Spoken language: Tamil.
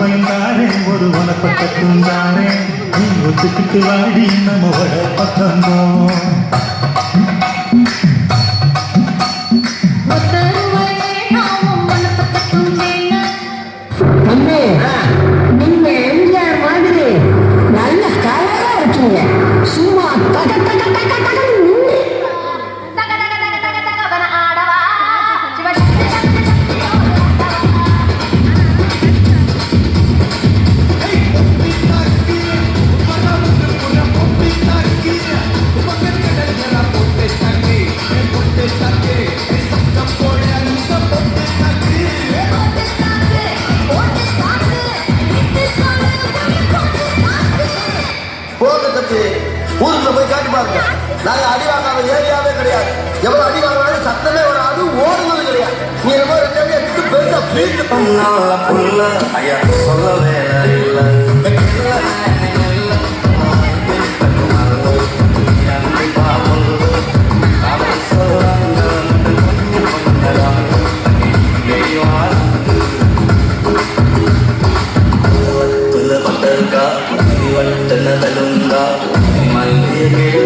வந்தாரே ஒரு வனப்பட்டத்தும் தானே நீ ஒத்துக்கிட்டு வாடி நம்மோட பக்கமோ நீங்க எம்ஜிஆர் மாதிரி நல்ல கலரா இருக்கீங்க சும்மா ஊருக்குள்ள போய் காட்டி பாருங்க. நாங்க அடி வாங்காத ஏரியாவே கிடையாது. எவ்வளவு அடி வாங்கினாலும் சத்தமே வராது, ஓடுனது கிடையாது. நீ என்ன எடுத்து பெருசா பீட்டு புள்ள ஐயா சொல்ல வேலை இல்லை. Maldita